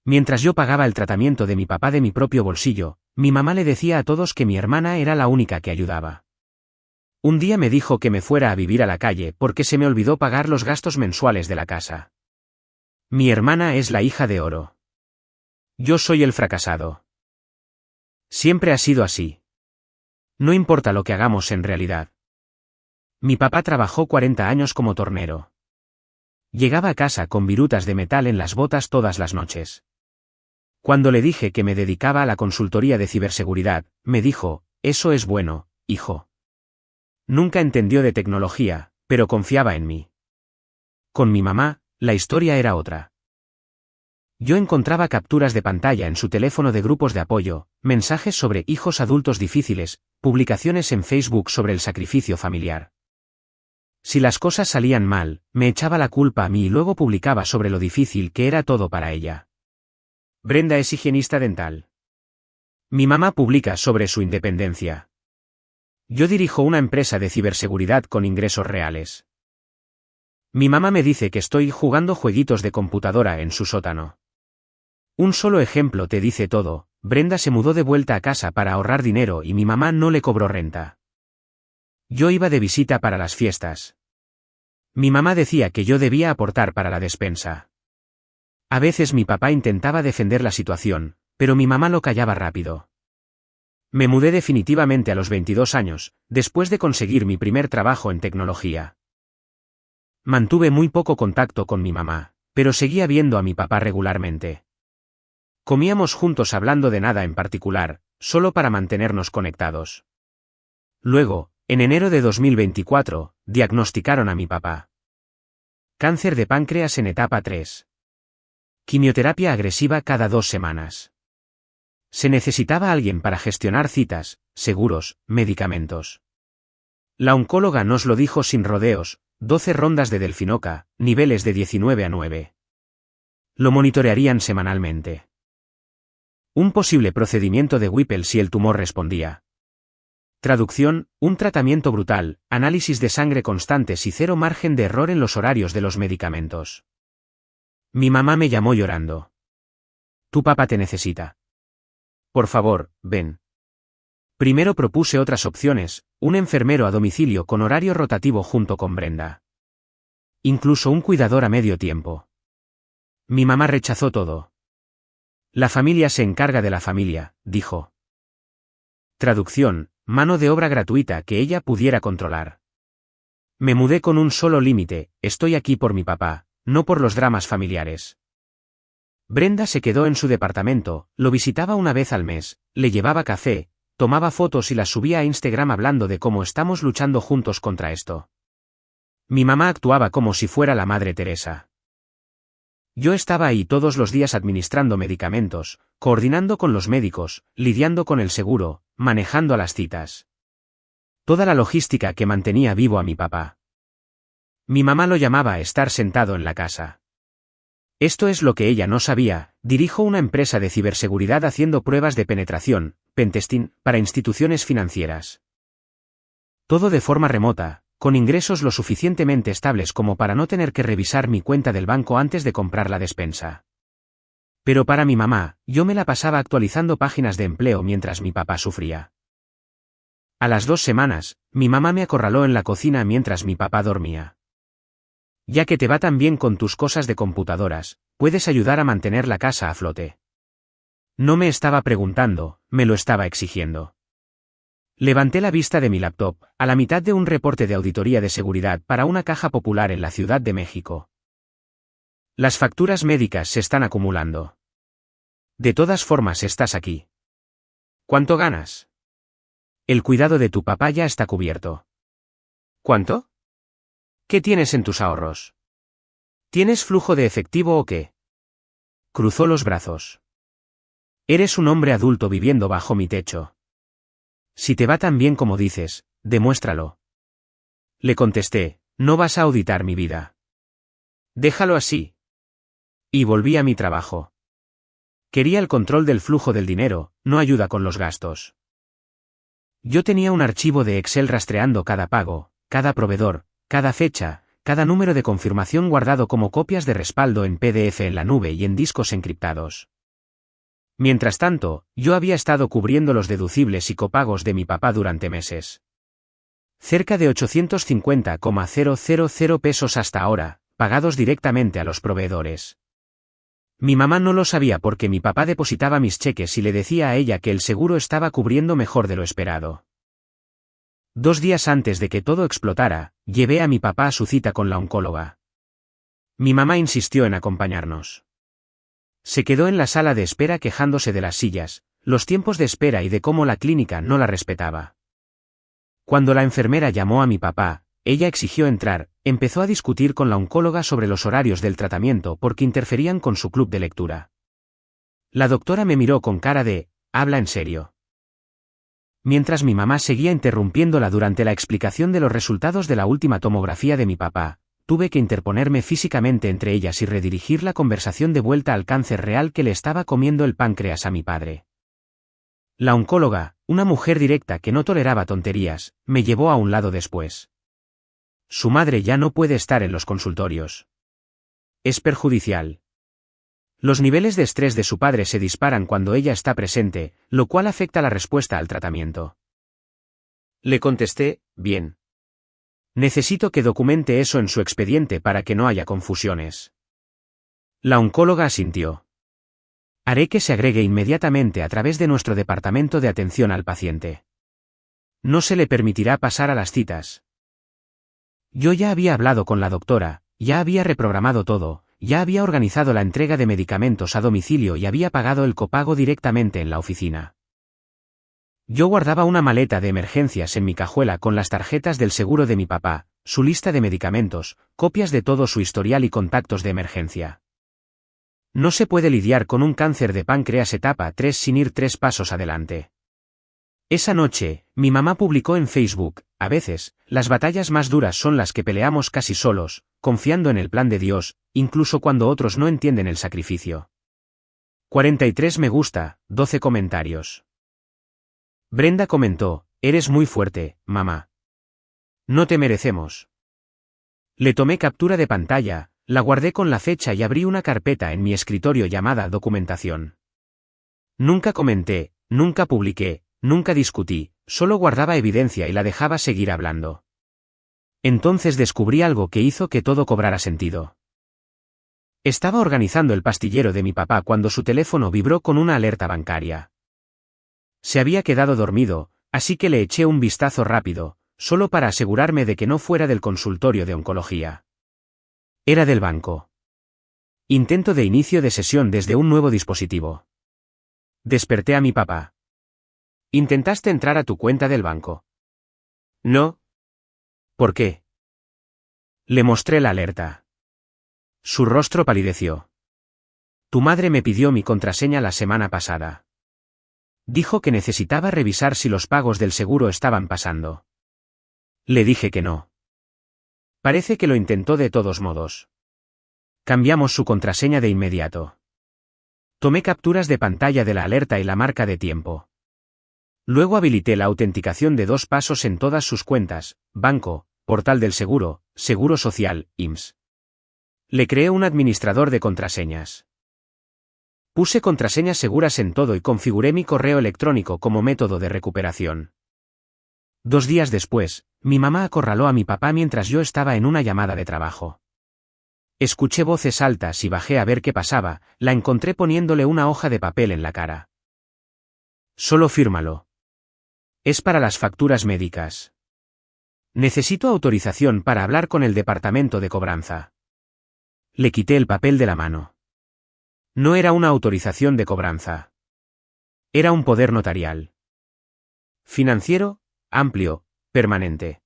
Mientras yo pagaba el tratamiento de mi papá de mi propio bolsillo, mi mamá le decía a todos que mi hermana era la única que ayudaba. Un día me dijo que me fuera a vivir a la calle porque se me olvidó pagar los gastos mensuales de la casa. Mi hermana es la hija de oro. Yo soy el fracasado. Siempre ha sido así. No importa lo que hagamos en realidad. Mi papá trabajó 40 años como tornero. Llegaba a casa con virutas de metal en las botas todas las noches. Cuando le dije que me dedicaba a la consultoría de ciberseguridad, me dijo, eso es bueno, hijo. Nunca entendió de tecnología, pero confiaba en mí. Con mi mamá, la historia era otra. Yo encontraba capturas de pantalla en su teléfono de grupos de apoyo, mensajes sobre hijos adultos difíciles, publicaciones en Facebook sobre el sacrificio familiar. Si las cosas salían mal, me echaba la culpa a mí y luego publicaba sobre lo difícil que era todo para ella. Brenda es higienista dental. Mi mamá publica sobre su independencia. Yo dirijo una empresa de ciberseguridad con ingresos reales. Mi mamá me dice que estoy jugando jueguitos de computadora en su sótano. Un solo ejemplo te dice todo. Brenda se mudó de vuelta a casa para ahorrar dinero y mi mamá no le cobró renta. Yo iba de visita para las fiestas. Mi mamá decía que yo debía aportar para la despensa. A veces mi papá intentaba defender la situación, pero mi mamá lo callaba rápido. Me mudé definitivamente a los 22 años, después de conseguir mi primer trabajo en tecnología. Mantuve muy poco contacto con mi mamá, pero seguía viendo a mi papá regularmente. Comíamos juntos hablando de nada en particular, solo para mantenernos conectados. Luego, en enero de 2024, diagnosticaron a mi papá. Cáncer de páncreas en etapa 3. Quimioterapia agresiva cada 2 semanas. Se necesitaba alguien para gestionar citas, seguros, medicamentos. La oncóloga nos lo dijo sin rodeos, 12 rondas de delfinoca, niveles de 19/9. Lo monitorearían semanalmente. Un posible procedimiento de Whipple si el tumor respondía. Traducción, un tratamiento brutal, análisis de sangre constantes y cero margen de error en los horarios de los medicamentos. Mi mamá me llamó llorando. Tu papá te necesita. Por favor, ven. Primero propuse otras opciones, un enfermero a domicilio con horario rotativo junto con Brenda. Incluso un cuidador a medio tiempo. Mi mamá rechazó todo. La familia se encarga de la familia, dijo. Traducción, mano de obra gratuita que ella pudiera controlar. Me mudé con un solo límite, estoy aquí por mi papá, no por los dramas familiares. Brenda se quedó en su departamento, lo visitaba una vez al mes, le llevaba café, tomaba fotos y las subía a Instagram hablando de cómo estamos luchando juntos contra esto. Mi mamá actuaba como si fuera la Madre Teresa. Yo estaba ahí todos los días administrando medicamentos, coordinando con los médicos, lidiando con el seguro, manejando a las citas. Toda la logística que mantenía vivo a mi papá. Mi mamá lo llamaba estar sentado en la casa. Esto es lo que ella no sabía, dirijo una empresa de ciberseguridad haciendo pruebas de penetración, pentesting, para instituciones financieras. Todo de forma remota, con ingresos lo suficientemente estables como para no tener que revisar mi cuenta del banco antes de comprar la despensa. Pero para mi mamá, yo me la pasaba actualizando páginas de empleo mientras mi papá sufría. A las 2 semanas, mi mamá me acorraló en la cocina mientras mi papá dormía. Ya que te va tan bien con tus cosas de computadoras, puedes ayudar a mantener la casa a flote. No me estaba preguntando, me lo estaba exigiendo. Levanté la vista de mi laptop, a la mitad de un reporte de auditoría de seguridad para una caja popular en la Ciudad de México. Las facturas médicas se están acumulando. De todas formas estás aquí. ¿Cuánto ganas? El cuidado de tu papá ya está cubierto. ¿Cuánto? ¿Qué tienes en tus ahorros? ¿Tienes flujo de efectivo o qué? Cruzó los brazos. Eres un hombre adulto viviendo bajo mi techo. Si te va tan bien como dices, demuéstralo. Le contesté, no vas a auditar mi vida. Déjalo así. Y volví a mi trabajo. Quería el control del flujo del dinero, no ayuda con los gastos. Yo tenía un archivo de Excel rastreando cada pago, cada proveedor, cada fecha, cada número de confirmación guardado como copias de respaldo en PDF en la nube y en discos encriptados. Mientras tanto, yo había estado cubriendo los deducibles y copagos de mi papá durante meses. Cerca de 850,000 pesos hasta ahora, pagados directamente a los proveedores. Mi mamá no lo sabía porque mi papá depositaba mis cheques y le decía a ella que el seguro estaba cubriendo mejor de lo esperado. 2 días antes de que todo explotara, llevé a mi papá a su cita con la oncóloga. Mi mamá insistió en acompañarnos. Se quedó en la sala de espera quejándose de las sillas, los tiempos de espera y de cómo la clínica no la respetaba. Cuando la enfermera llamó a mi papá, ella exigió entrar, empezó a discutir con la oncóloga sobre los horarios del tratamiento porque interferían con su club de lectura. La doctora me miró con cara de, habla en serio. Mientras mi mamá seguía interrumpiéndola durante la explicación de los resultados de la última tomografía de mi papá, tuve que interponerme físicamente entre ellas y redirigir la conversación de vuelta al cáncer real que le estaba comiendo el páncreas a mi padre. La oncóloga, una mujer directa que no toleraba tonterías, me llevó a un lado después. Su madre ya no puede estar en los consultorios. Es perjudicial. Los niveles de estrés de su padre se disparan cuando ella está presente, lo cual afecta la respuesta al tratamiento. Le contesté, bien. Necesito que documente eso en su expediente para que no haya confusiones. La oncóloga asintió. Haré que se agregue inmediatamente a través de nuestro departamento de atención al paciente. No se le permitirá pasar a las citas. Yo ya había hablado con la doctora, ya había reprogramado todo, ya había organizado la entrega de medicamentos a domicilio y había pagado el copago directamente en la oficina. Yo guardaba una maleta de emergencias en mi cajuela con las tarjetas del seguro de mi papá, su lista de medicamentos, copias de todo su historial y contactos de emergencia. No se puede lidiar con un cáncer de páncreas etapa 3 sin ir 3 pasos adelante. Esa noche, mi mamá publicó en Facebook, a veces, las batallas más duras son las que peleamos casi solos, confiando en el plan de Dios, incluso cuando otros no entienden el sacrificio. 43 me gusta, 12 comentarios. Brenda comentó, eres muy fuerte, mamá. No te merecemos. Le tomé captura de pantalla, la guardé con la fecha y abrí una carpeta en mi escritorio llamada documentación. Nunca comenté, nunca publiqué, nunca discutí, solo guardaba evidencia y la dejaba seguir hablando. Entonces descubrí algo que hizo que todo cobrara sentido. Estaba organizando el pastillero de mi papá cuando su teléfono vibró con una alerta bancaria. Se había quedado dormido, así que le eché un vistazo rápido, solo para asegurarme de que no fuera del consultorio de oncología. Era del banco. Intento de inicio de sesión desde un nuevo dispositivo. Desperté a mi papá. ¿Intentaste entrar a tu cuenta del banco? No. ¿Por qué? Le mostré la alerta. Su rostro palideció. Tu madre me pidió mi contraseña la semana pasada. Dijo que necesitaba revisar si los pagos del seguro estaban pasando. Le dije que no. Parece que lo intentó de todos modos. Cambiamos su contraseña de inmediato. Tomé capturas de pantalla de la alerta y la marca de tiempo. Luego habilité la autenticación de 2 pasos en todas sus cuentas, banco, portal del seguro, seguro social, IMSS. Le creé un administrador de contraseñas. Puse contraseñas seguras en todo y configuré mi correo electrónico como método de recuperación. 2 días después, mi mamá acorraló a mi papá mientras yo estaba en una llamada de trabajo. Escuché voces altas y bajé a ver qué pasaba, la encontré poniéndole una hoja de papel en la cara. Solo fírmalo. Es para las facturas médicas. Necesito autorización para hablar con el departamento de cobranza. Le quité el papel de la mano. No era una autorización de cobranza. Era un poder notarial. Financiero, amplio, permanente.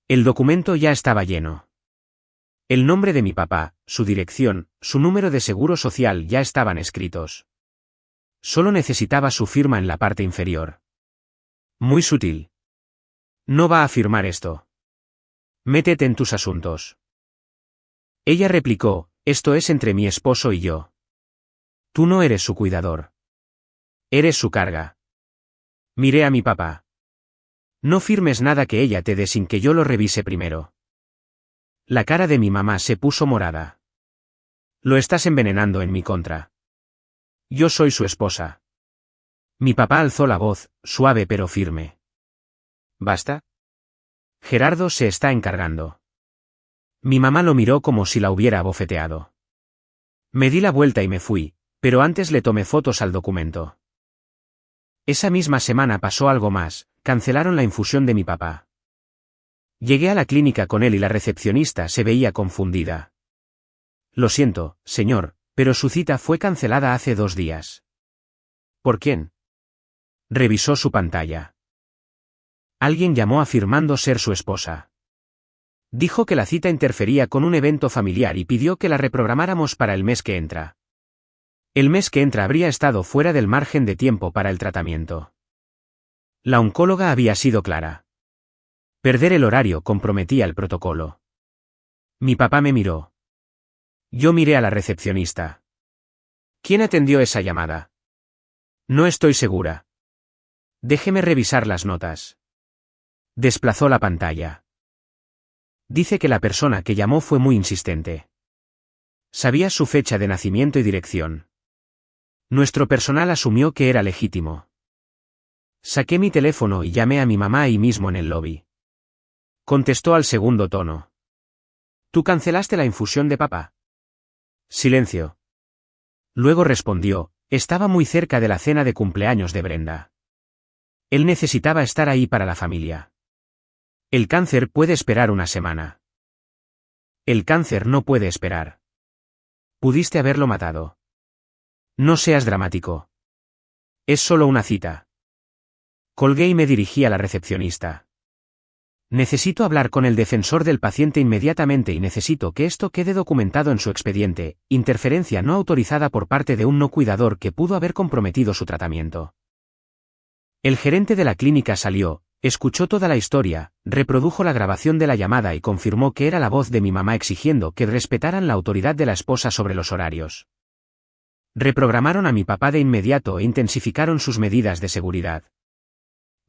El documento ya estaba lleno. El nombre de mi papá, su dirección, su número de seguro social ya estaban escritos. Solo necesitaba su firma en la parte inferior. Muy sutil. No va a firmar esto. Métete en tus asuntos. Ella replicó, esto es entre mi esposo y yo. Tú no eres su cuidador. Eres su carga. Miré a mi papá. No firmes nada que ella te dé sin que yo lo revise primero. La cara de mi mamá se puso morada. Lo estás envenenando en mi contra. Yo soy su esposa. Mi papá alzó la voz, suave pero firme. ¿Basta? Gerardo se está encargando. Mi mamá lo miró como si la hubiera abofeteado. Me di la vuelta y me fui, pero antes le tomé fotos al documento. Esa misma semana pasó algo más, cancelaron la infusión de mi papá. Llegué a la clínica con él y la recepcionista se veía confundida. Lo siento, señor, pero su cita fue cancelada hace 2 días. ¿Por quién? Revisó su pantalla. Alguien llamó afirmando ser su esposa. Dijo que la cita interfería con un evento familiar y pidió que la reprogramáramos para el mes que entra. El mes que entra habría estado fuera del margen de tiempo para el tratamiento. La oncóloga había sido clara. Perder el horario comprometía el protocolo. Mi papá me miró. Yo miré a la recepcionista. ¿Quién atendió esa llamada? No estoy segura. Déjeme revisar las notas. Desplazó la pantalla. Dice que la persona que llamó fue muy insistente. Sabía su fecha de nacimiento y dirección. Nuestro personal asumió que era legítimo. Saqué mi teléfono y llamé a mi mamá ahí mismo en el lobby. Contestó al segundo tono. ¿Tú cancelaste la infusión de papá? Silencio. Luego respondió, estaba muy cerca de la cena de cumpleaños de Brenda. Él necesitaba estar ahí para la familia. El cáncer puede esperar 1 semana. El cáncer no puede esperar. Pudiste haberlo matado. No seas dramático. Es solo una cita. Colgué y me dirigí a la recepcionista. Necesito hablar con el defensor del paciente inmediatamente y necesito que esto quede documentado en su expediente, interferencia no autorizada por parte de un no cuidador que pudo haber comprometido su tratamiento. El gerente de la clínica salió, escuchó toda la historia, reprodujo la grabación de la llamada y confirmó que era la voz de mi mamá exigiendo que respetaran la autoridad de la esposa sobre los horarios. Reprogramaron a mi papá de inmediato e intensificaron sus medidas de seguridad.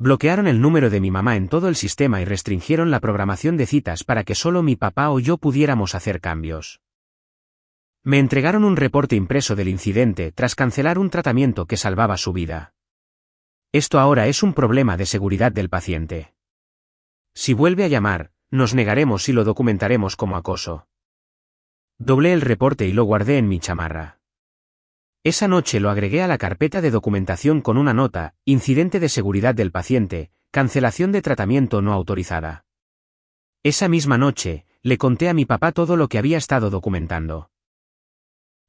Bloquearon el número de mi mamá en todo el sistema y restringieron la programación de citas para que solo mi papá o yo pudiéramos hacer cambios. Me entregaron un reporte impreso del incidente tras cancelar un tratamiento que salvaba su vida. Esto ahora es un problema de seguridad del paciente. Si vuelve a llamar, nos negaremos y lo documentaremos como acoso. Doblé el reporte y lo guardé en mi chamarra. Esa noche lo agregué a la carpeta de documentación con una nota, incidente de seguridad del paciente, cancelación de tratamiento no autorizada. Esa misma noche, le conté a mi papá todo lo que había estado documentando.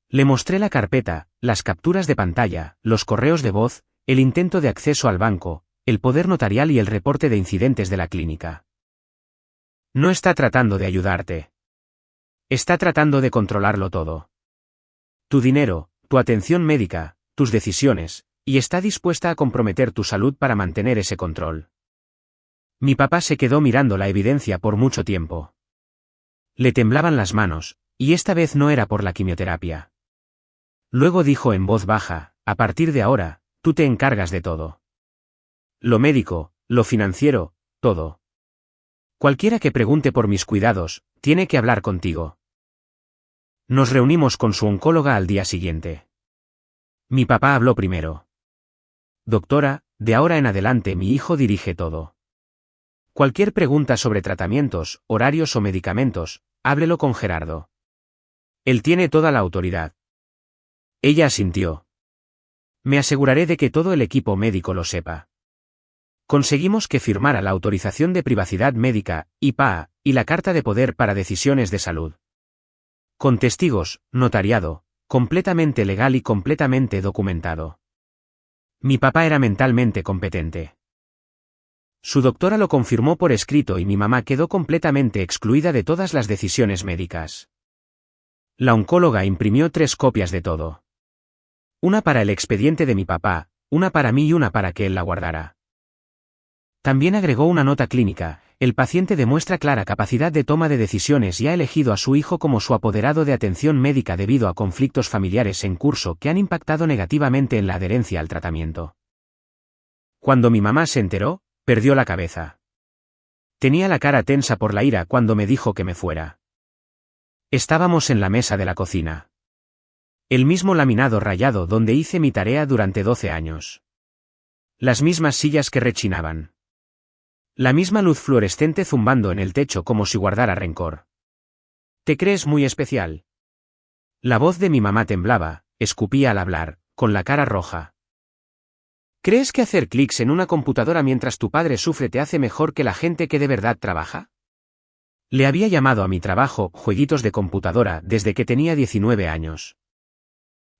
Le mostré la carpeta, las capturas de pantalla, los correos de voz, el intento de acceso al banco, el poder notarial y el reporte de incidentes de la clínica. No está tratando de ayudarte. Está tratando de controlarlo todo. Tu dinero, tu atención médica, tus decisiones, y está dispuesta a comprometer tu salud para mantener ese control. Mi papá se quedó mirando la evidencia por mucho tiempo. Le temblaban las manos, y esta vez no era por la quimioterapia. Luego dijo en voz baja, a partir de ahora, tú te encargas de todo. Lo médico, lo financiero, todo. Cualquiera que pregunte por mis cuidados, tiene que hablar contigo. Nos reunimos con su oncóloga al día siguiente. Mi papá habló primero. Doctora, de ahora en adelante mi hijo dirige todo. Cualquier pregunta sobre tratamientos, horarios o medicamentos, háblelo con Gerardo. Él tiene toda la autoridad. Ella asintió. Me aseguraré de que todo el equipo médico lo sepa. Conseguimos que firmara la autorización de privacidad médica, IPAA, y la carta de poder para decisiones de salud. Con testigos, notariado, completamente legal y completamente documentado. Mi papá era mentalmente competente. Su doctora lo confirmó por escrito y mi mamá quedó completamente excluida de todas las decisiones médicas. La oncóloga imprimió 3 copias de todo. Una para el expediente de mi papá, una para mí y una para que él la guardara. También agregó una nota clínica, el paciente demuestra clara capacidad de toma de decisiones y ha elegido a su hijo como su apoderado de atención médica debido a conflictos familiares en curso que han impactado negativamente en la adherencia al tratamiento. Cuando mi mamá se enteró, perdió la cabeza. Tenía la cara tensa por la ira cuando me dijo que me fuera. Estábamos en la mesa de la cocina. El mismo laminado rayado donde hice mi tarea durante 12 años. Las mismas sillas que rechinaban. La misma luz fluorescente zumbando en el techo como si guardara rencor. ¿Te crees muy especial? La voz de mi mamá temblaba, escupía al hablar, con la cara roja. ¿Crees que hacer clics en una computadora mientras tu padre sufre te hace mejor que la gente que de verdad trabaja? Le había llamado a mi trabajo jueguitos de computadora desde que tenía 19 años.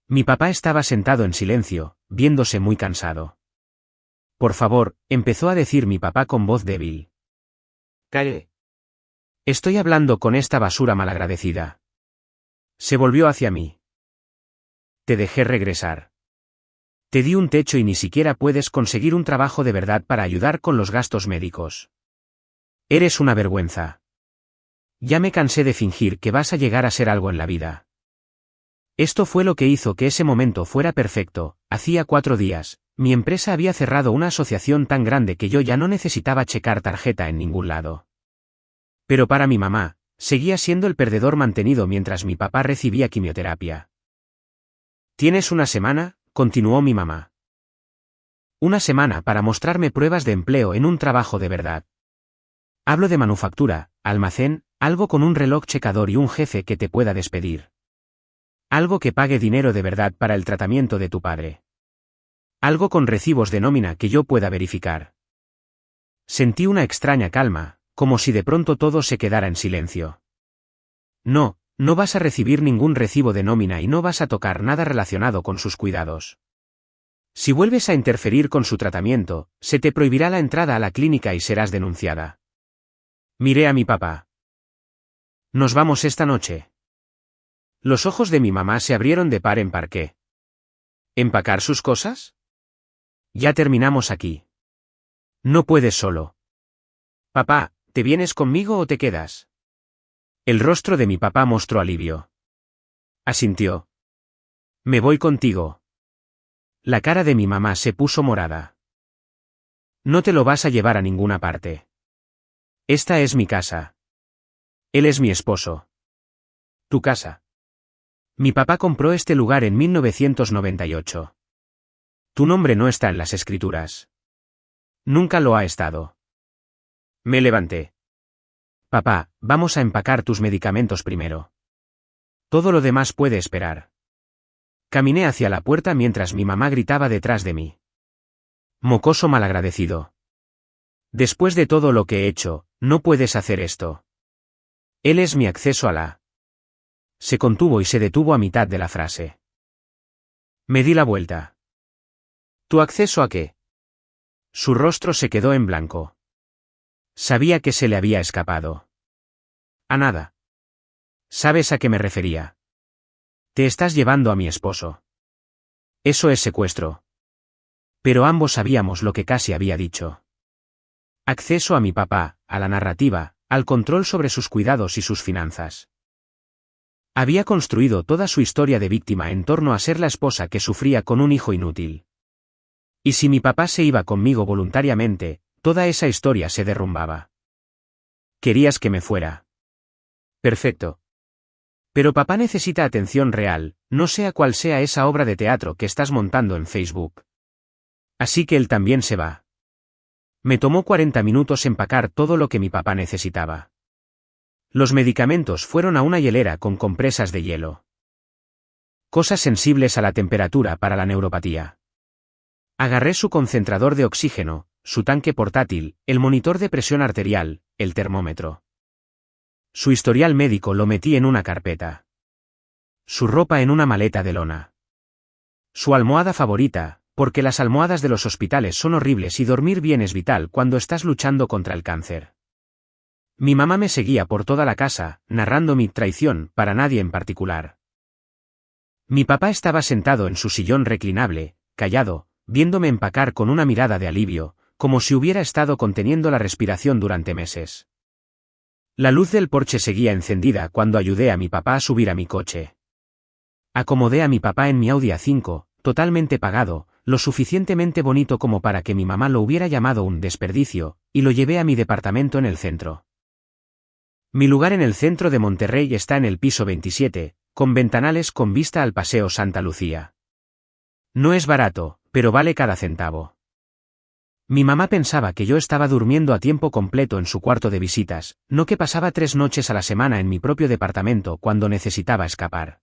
Mi papá estaba sentado en silencio, viéndose muy cansado. Por favor, empezó a decir mi papá con voz débil. Calle. Estoy hablando con esta basura malagradecida. Se volvió hacia mí. Te dejé regresar. Te di un techo y ni siquiera puedes conseguir un trabajo de verdad para ayudar con los gastos médicos. Eres una vergüenza. Ya me cansé de fingir que vas a llegar a ser algo en la vida. Esto fue lo que hizo que ese momento fuera perfecto. Hacía 4 días, mi empresa había cerrado una asociación tan grande que yo ya no necesitaba checar tarjeta en ningún lado. Pero para mi mamá, seguía siendo el perdedor mantenido mientras mi papá recibía quimioterapia. ¿Tienes una semana?, continuó mi mamá. Una semana para mostrarme pruebas de empleo en un trabajo de verdad. Hablo de manufactura, almacén, algo con un reloj checador y un jefe que te pueda despedir. Algo que pague dinero de verdad para el tratamiento de tu padre. Algo con recibos de nómina que yo pueda verificar. Sentí una extraña calma, como si de pronto todo se quedara en silencio. No, no vas a recibir ningún recibo de nómina y no vas a tocar nada relacionado con sus cuidados. Si vuelves a interferir con su tratamiento, se te prohibirá la entrada a la clínica y serás denunciada. Miré a mi papá. ¿Nos vamos esta noche? Los ojos de mi mamá se abrieron de par en par. ¿Qué? ¿Empacar sus cosas? Ya terminamos aquí. No puedes solo. Papá, ¿te vienes conmigo o te quedas? El rostro de mi papá mostró alivio. Asintió. Me voy contigo. La cara de mi mamá se puso morada. No te lo vas a llevar a ninguna parte. Esta es mi casa. Él es mi esposo. Tu casa. Mi papá compró este lugar en 1998. Tu nombre no está en las escrituras. Nunca lo ha estado. Me levanté. Papá, vamos a empacar tus medicamentos primero. Todo lo demás puede esperar. Caminé hacia la puerta mientras mi mamá gritaba detrás de mí. Mocoso malagradecido. Después de todo lo que he hecho, no puedes hacer esto. Él es mi acceso a la... Se contuvo y se detuvo a mitad de la frase. Me di la vuelta. ¿Tu acceso a qué? Su rostro se quedó en blanco. Sabía que se le había escapado. A nada. ¿Sabes a qué me refería? Te estás llevando a mi esposo. Eso es secuestro. Pero ambos sabíamos lo que casi había dicho. Acceso a mi papá, a la narrativa, al control sobre sus cuidados y sus finanzas. Había construido toda su historia de víctima en torno a ser la esposa que sufría con un hijo inútil. Y si mi papá se iba conmigo voluntariamente, toda esa historia se derrumbaba. Querías que me fuera. Perfecto. Pero papá necesita atención real, no sea cual sea esa obra de teatro que estás montando en Facebook. Así que él también se va. Me tomó 40 minutos empacar todo lo que mi papá necesitaba. Los medicamentos fueron a una hielera con compresas de hielo. Cosas sensibles a la temperatura para la neuropatía. Agarré su concentrador de oxígeno, su tanque portátil, el monitor de presión arterial, el termómetro. Su historial médico lo metí en una carpeta. Su ropa en una maleta de lona. Su almohada favorita, porque las almohadas de los hospitales son horribles y dormir bien es vital cuando estás luchando contra el cáncer. Mi mamá me seguía por toda la casa, narrando mi traición, para nadie en particular. Mi papá estaba sentado en su sillón reclinable, callado, viéndome empacar con una mirada de alivio, como si hubiera estado conteniendo la respiración durante meses. La luz del porche seguía encendida cuando ayudé a mi papá a subir a mi coche. Acomodé a mi papá en mi Audi A5, totalmente pagado, lo suficientemente bonito como para que mi mamá lo hubiera llamado un desperdicio, y lo llevé a mi departamento en el centro. Mi lugar en el centro de Monterrey está en el piso 27, con ventanales con vista al Paseo Santa Lucía. No es barato, pero vale cada centavo. Mi mamá pensaba que yo estaba durmiendo a tiempo completo en su cuarto de visitas, no que pasaba 3 noches a la semana en mi propio departamento cuando necesitaba escapar.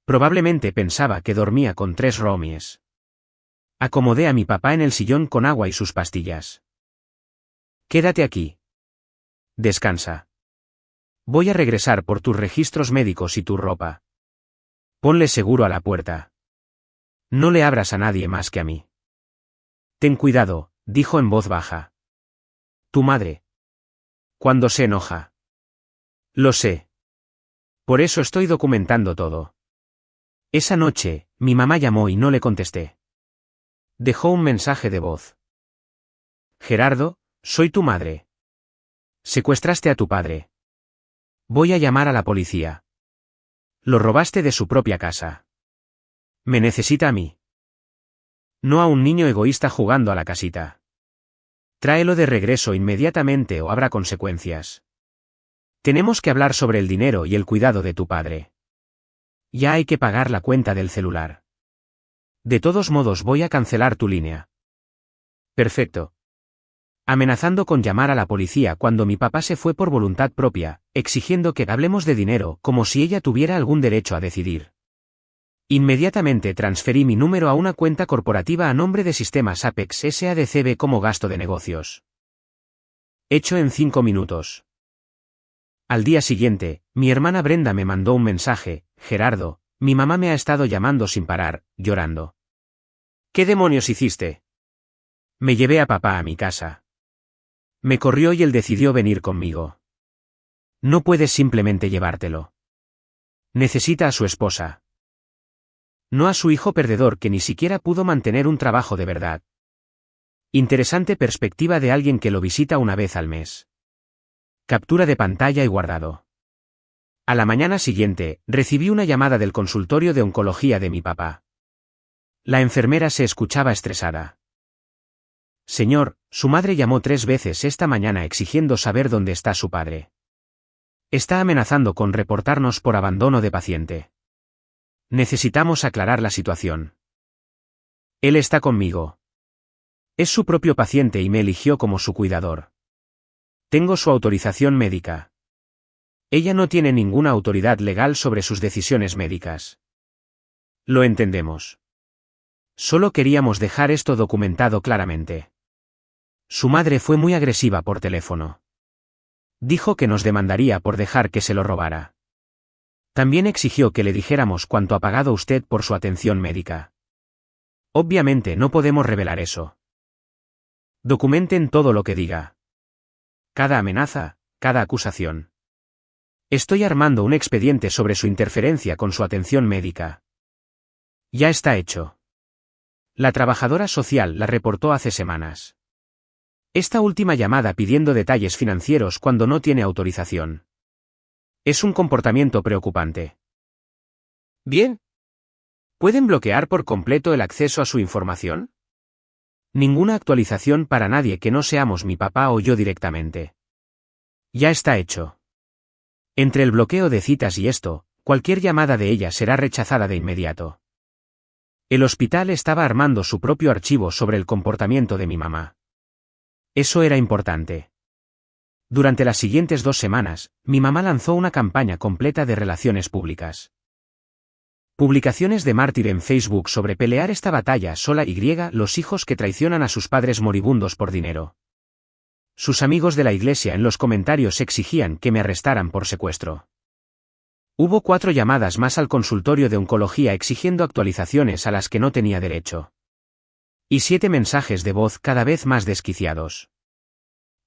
Probablemente pensaba que dormía con 3 roomies. Acomodé a mi papá en el sillón con agua y sus pastillas. Quédate aquí. Descansa. Voy a regresar por tus registros médicos y tu ropa. Ponle seguro a la puerta. No le abras a nadie más que a mí. Ten cuidado, dijo en voz baja. Tu madre. Cuando se enoja. Lo sé. Por eso estoy documentando todo. Esa noche, mi mamá llamó y no le contesté. Dejó un mensaje de voz. Gerardo, soy tu madre. Secuestraste a tu padre. Voy a llamar a la policía. Lo robaste de su propia casa. Me necesita a mí. No a un niño egoísta jugando a la casita. Tráelo de regreso inmediatamente o habrá consecuencias. Tenemos que hablar sobre el dinero y el cuidado de tu padre. Ya hay que pagar la cuenta del celular. De todos modos voy a cancelar tu línea. Perfecto. Amenazando con llamar a la policía cuando mi papá se fue por voluntad propia, exigiendo que hablemos de dinero como si ella tuviera algún derecho a decidir. Inmediatamente transferí mi número a una cuenta corporativa a nombre de Sistemas Apex SADCB como gasto de negocios. Hecho en 5 minutos. Al día siguiente, mi hermana Brenda me mandó un mensaje: Gerardo, mi mamá me ha estado llamando sin parar, llorando. ¿Qué demonios hiciste? Me llevé a papá a mi casa. Me corrió y él decidió venir conmigo. No puedes simplemente llevártelo. Necesita a su esposa. No a su hijo perdedor que ni siquiera pudo mantener un trabajo de verdad. Interesante perspectiva de alguien que lo visita una vez al mes. Captura de pantalla y guardado. A la mañana siguiente, recibí una llamada del consultorio de oncología de mi papá. La enfermera se escuchaba estresada. Señor, su madre llamó 3 veces esta mañana exigiendo saber dónde está su padre. Está amenazando con reportarnos por abandono de paciente. Necesitamos aclarar la situación. Él está conmigo. Es su propio paciente y me eligió como su cuidador. Tengo su autorización médica. Ella no tiene ninguna autoridad legal sobre sus decisiones médicas. Lo entendemos. Solo queríamos dejar esto documentado claramente. Su madre fue muy agresiva por teléfono. Dijo que nos demandaría por dejar que se lo robara. También exigió que le dijéramos cuánto ha pagado usted por su atención médica. Obviamente no podemos revelar eso. Documenten todo lo que diga. Cada amenaza, cada acusación. Estoy armando un expediente sobre su interferencia con su atención médica. Ya está hecho. La trabajadora social la reportó hace semanas. Esta última llamada pidiendo detalles financieros cuando no tiene autorización. Es un comportamiento preocupante. Bien. ¿Pueden bloquear por completo el acceso a su información? Ninguna actualización para nadie que no seamos mi papá o yo directamente. Ya está hecho. Entre el bloqueo de citas y esto, cualquier llamada de ella será rechazada de inmediato. El hospital estaba armando su propio archivo sobre el comportamiento de mi mamá. Eso era importante. Durante las siguientes 2 semanas, mi mamá lanzó una campaña completa de relaciones públicas. Publicaciones de mártir en Facebook sobre pelear esta batalla sola y los hijos que traicionan a sus padres moribundos por dinero. Sus amigos de la iglesia en los comentarios exigían que me arrestaran por secuestro. Hubo 4 llamadas más al consultorio de oncología exigiendo actualizaciones a las que no tenía derecho. Y 7 mensajes de voz cada vez más desquiciados.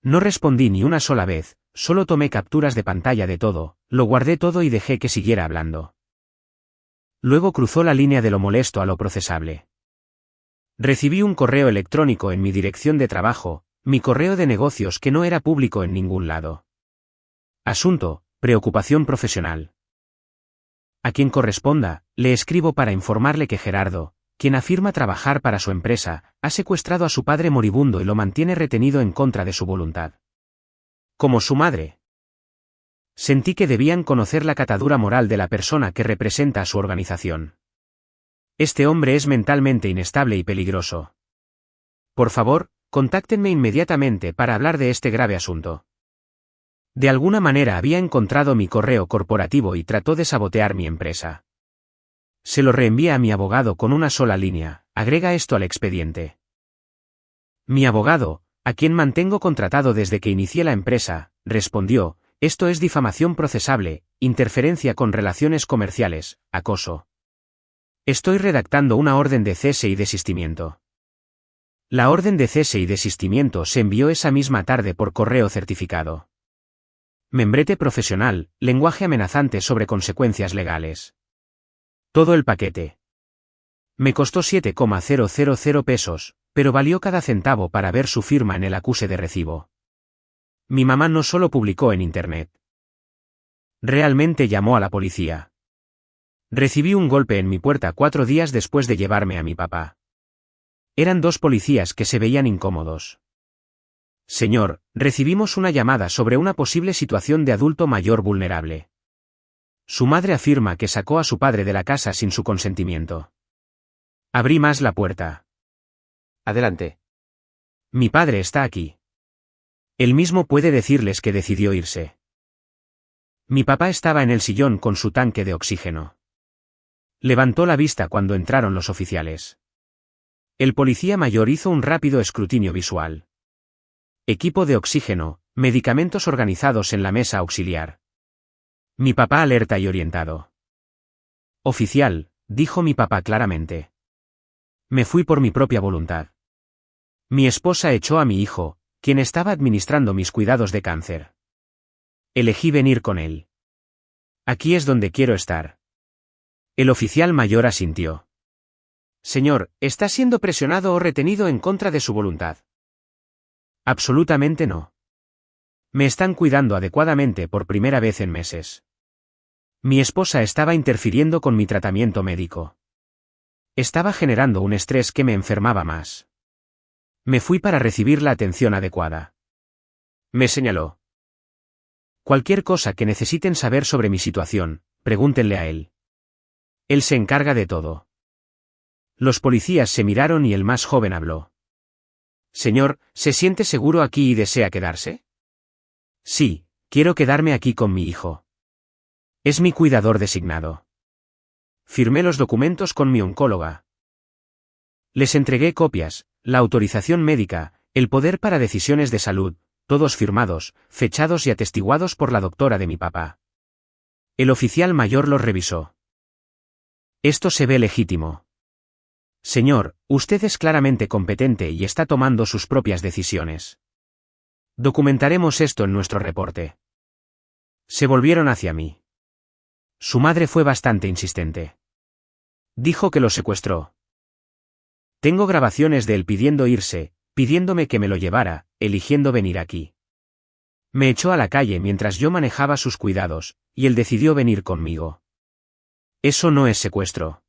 No respondí ni una sola vez, solo tomé capturas de pantalla de todo, lo guardé todo y dejé que siguiera hablando. Luego cruzó la línea de lo molesto a lo procesable. Recibí un correo electrónico en mi dirección de trabajo, mi correo de negocios que no era público en ningún lado. Asunto: preocupación profesional. A quien corresponda, le escribo para informarle que Gerardo, quien afirma trabajar para su empresa, ha secuestrado a su padre moribundo y lo mantiene retenido en contra de su voluntad. Como su madre. Sentí que debían conocer la catadura moral de la persona que representa a su organización. Este hombre es mentalmente inestable y peligroso. Por favor, contáctenme inmediatamente para hablar de este grave asunto. De alguna manera había encontrado mi correo corporativo y trató de sabotear mi empresa. Se lo reenvía a mi abogado con una sola línea: agrega esto al expediente. Mi abogado, a quien mantengo contratado desde que inicié la empresa, respondió: esto es difamación procesable, interferencia con relaciones comerciales, acoso. Estoy redactando una orden de cese y desistimiento. La orden de cese y desistimiento se envió esa misma tarde por correo certificado. Membrete profesional, lenguaje amenazante sobre consecuencias legales. Todo el paquete. Me costó 7,000 pesos, pero valió cada centavo para ver su firma en el acuse de recibo. Mi mamá no solo publicó en internet. Realmente llamó a la policía. Recibí un golpe en mi puerta 4 días después de llevarme a mi papá. Eran 2 policías que se veían incómodos. Señor, recibimos una llamada sobre una posible situación de adulto mayor vulnerable. Su madre afirma que sacó a su padre de la casa sin su consentimiento. Abrí más la puerta. Adelante. Mi padre está aquí. Él mismo puede decirles que decidió irse. Mi papá estaba en el sillón con su tanque de oxígeno. Levantó la vista cuando entraron los oficiales. El policía mayor hizo un rápido escrutinio visual. Equipo de oxígeno, medicamentos organizados en la mesa auxiliar. Mi papá alerta y orientado. Oficial, dijo mi papá claramente. Me fui por mi propia voluntad. Mi esposa echó a mi hijo, quien estaba administrando mis cuidados de cáncer. Elegí venir con él. Aquí es donde quiero estar. El oficial mayor asintió. Señor, ¿está siendo presionado o retenido en contra de su voluntad? Absolutamente no. Me están cuidando adecuadamente por primera vez en meses. Mi esposa estaba interfiriendo con mi tratamiento médico. Estaba generando un estrés que me enfermaba más. Me fui para recibir la atención adecuada. Me señaló. Cualquier cosa que necesiten saber sobre mi situación, pregúntenle a él. Él se encarga de todo. Los policías se miraron y el más joven habló. Señor, ¿se siente seguro aquí y desea quedarse? Sí, quiero quedarme aquí con mi hijo. Es mi cuidador designado. Firmé los documentos con mi oncóloga. Les entregué copias, la autorización médica, el poder para decisiones de salud, todos firmados, fechados y atestiguados por la doctora de mi papá. El oficial mayor los revisó. Esto se ve legítimo. Señor, usted es claramente competente y está tomando sus propias decisiones. Documentaremos esto en nuestro reporte. Se volvieron hacia mí. Su madre fue bastante insistente. Dijo que lo secuestró. Tengo grabaciones de él pidiendo irse, pidiéndome que me lo llevara, eligiendo venir aquí. Me echó a la calle mientras yo manejaba sus cuidados, y él decidió venir conmigo. Eso no es secuestro.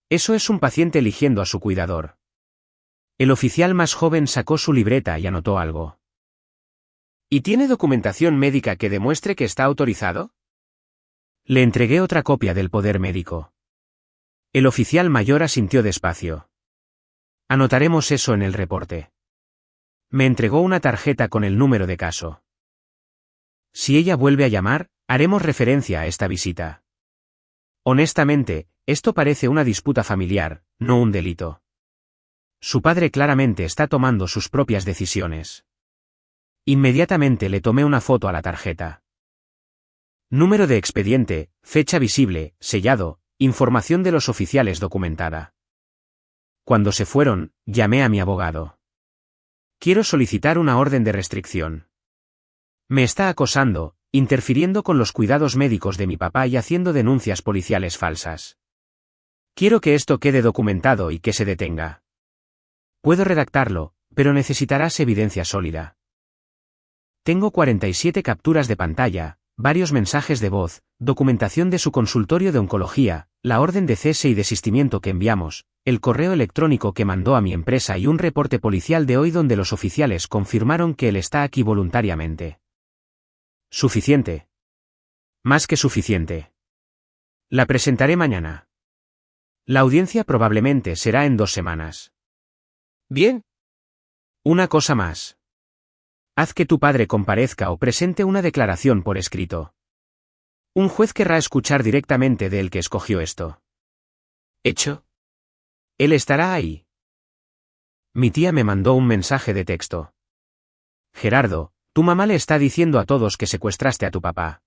Eso es un paciente eligiendo a su cuidador. El oficial más joven sacó su libreta y anotó algo. ¿Y tiene documentación médica que demuestre que está autorizado? Le entregué otra copia del poder médico. El oficial mayor asintió despacio. Anotaremos eso en el reporte. Me entregó una tarjeta con el número de caso. Si ella vuelve a llamar, haremos referencia a esta visita. Honestamente, esto parece una disputa familiar, no un delito. Su padre claramente está tomando sus propias decisiones. Inmediatamente le tomé una foto a la tarjeta. Número de expediente, fecha visible, sellado, información de los oficiales documentada. Cuando se fueron, llamé a mi abogado. Quiero solicitar una orden de restricción. Me está acosando, interfiriendo con los cuidados médicos de mi papá y haciendo denuncias policiales falsas. Quiero que esto quede documentado y que se detenga. Puedo redactarlo, pero necesitarás evidencia sólida. Tengo 47 capturas de pantalla, varios mensajes de voz, documentación de su consultorio de oncología, la orden de cese y desistimiento que enviamos, el correo electrónico que mandó a mi empresa y un reporte policial de hoy donde los oficiales confirmaron que él está aquí voluntariamente. Suficiente. Más que suficiente. La presentaré mañana. La audiencia probablemente será en 2 semanas. Bien. Una cosa más. Haz que tu padre comparezca o presente una declaración por escrito. Un juez querrá escuchar directamente del que escogió esto. ¿Hecho? Él estará ahí. Mi tía me mandó un mensaje de texto. Gerardo, tu mamá le está diciendo a todos que secuestraste a tu papá.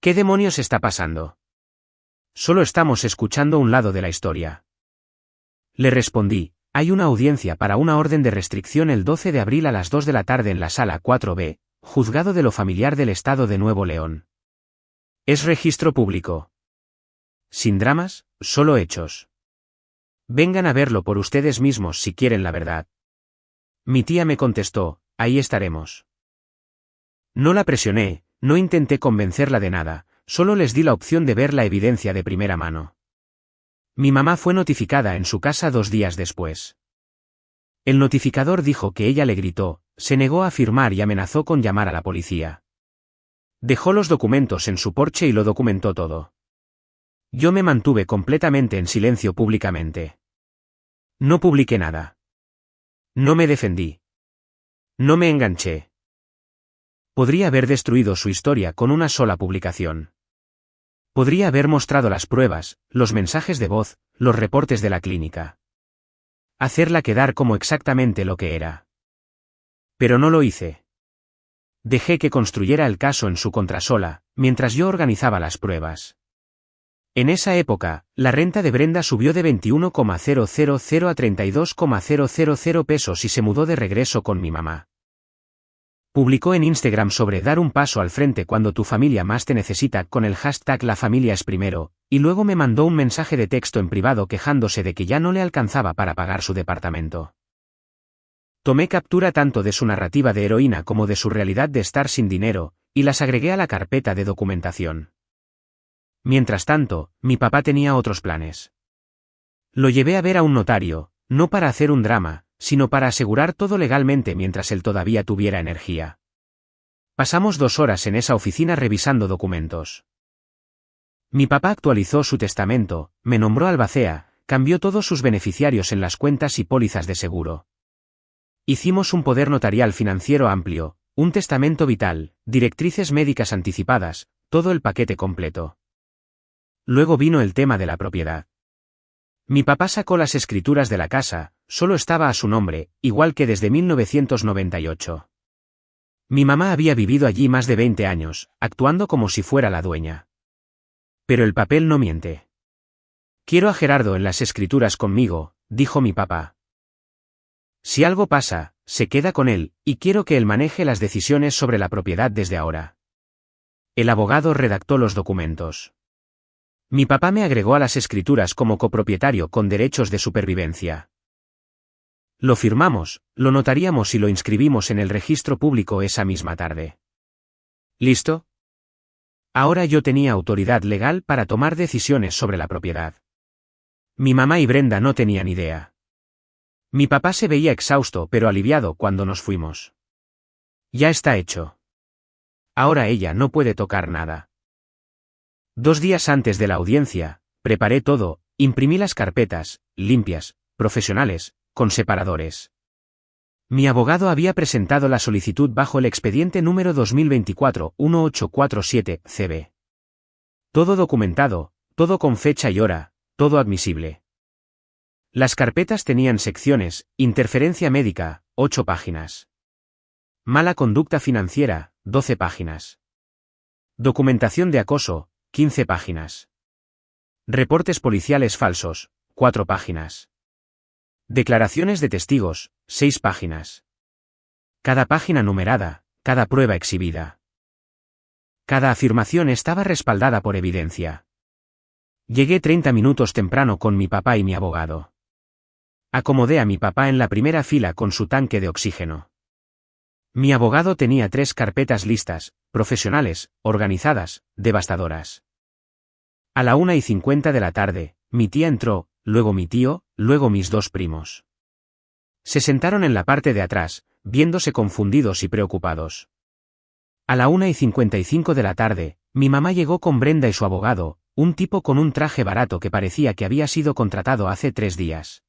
¿Qué demonios está pasando? Solo estamos escuchando un lado de la historia. Le respondí, hay una audiencia para una orden de restricción el 12 de abril a las 2 de la tarde en la sala 4B, Juzgado de lo Familiar del Estado de Nuevo León. Es registro público. Sin dramas, solo hechos. Vengan a verlo por ustedes mismos si quieren la verdad. Mi tía me contestó, ahí estaremos. No la presioné, no intenté convencerla de nada, solo les di la opción de ver la evidencia de primera mano. Mi mamá fue notificada en su casa 2 días después. El notificador dijo que ella le gritó, se negó a firmar y amenazó con llamar a la policía. Dejó los documentos en su porche y lo documentó todo. Yo me mantuve completamente en silencio públicamente. No publiqué nada. No me defendí. No me enganché. Podría haber destruido su historia con una sola publicación. Podría haber mostrado las pruebas, los mensajes de voz, los reportes de la clínica. Hacerla quedar como exactamente lo que era. Pero no lo hice. Dejé que construyera el caso en su contra sola, mientras yo organizaba las pruebas. En esa época, la renta de Brenda subió de 21,000 a 32,000 pesos y se mudó de regreso con mi mamá. Publicó en Instagram sobre dar un paso al frente cuando tu familia más te necesita con el hashtag La familia es primero, y luego me mandó un mensaje de texto en privado quejándose de que ya no le alcanzaba para pagar su departamento. Tomé captura tanto de su narrativa de heroína como de su realidad de estar sin dinero, y las agregué a la carpeta de documentación. Mientras tanto, mi papá tenía otros planes. Lo llevé a ver a un notario, no para hacer un drama, sino para asegurar todo legalmente mientras él todavía tuviera energía. Pasamos 2 horas en esa oficina revisando documentos. Mi papá actualizó su testamento, me nombró albacea, cambió todos sus beneficiarios en las cuentas y pólizas de seguro. Hicimos un poder notarial financiero amplio, un testamento vital, directrices médicas anticipadas, todo el paquete completo. Luego vino el tema de la propiedad. Mi papá sacó las escrituras de la casa, solo estaba a su nombre, igual que desde 1998. Mi mamá había vivido allí más de 20 años, actuando como si fuera la dueña. Pero el papel no miente. Quiero a Gerardo en las escrituras conmigo, dijo mi papá. Si algo pasa, se queda con él, y quiero que él maneje las decisiones sobre la propiedad desde ahora. El abogado redactó los documentos. Mi papá me agregó a las escrituras como copropietario con derechos de supervivencia. Lo firmamos, lo notaríamos y lo inscribimos en el registro público esa misma tarde. ¿Listo? Ahora yo tenía autoridad legal para tomar decisiones sobre la propiedad. Mi mamá y Brenda no tenían idea. Mi papá se veía exhausto pero aliviado cuando nos fuimos. Ya está hecho. Ahora ella no puede tocar nada. 2 días antes de la audiencia, preparé todo, imprimí las carpetas, limpias, profesionales, con separadores. Mi abogado había presentado la solicitud bajo el expediente número 2024-1847-CB. Todo documentado, todo con fecha y hora, todo admisible. Las carpetas tenían secciones: interferencia médica, 8 páginas. Mala conducta financiera, 12 páginas. Documentación de acoso, 15 páginas. Reportes policiales falsos, 4 páginas. Declaraciones de testigos, 6 páginas. Cada página numerada, cada prueba exhibida. Cada afirmación estaba respaldada por evidencia. Llegué 30 minutos temprano con mi papá y mi abogado. Acomodé a mi papá en la primera fila con su tanque de oxígeno. Mi abogado tenía 3 carpetas listas, profesionales, organizadas, devastadoras. A la 1:50 de la tarde, mi tía entró, luego mi tío, luego mis 2 primos. Se sentaron en la parte de atrás, viéndose confundidos y preocupados. A la 1:55 de la tarde, Mi mamá llegó con Brenda y su abogado, un tipo con un traje barato que parecía que había sido contratado hace 3 días.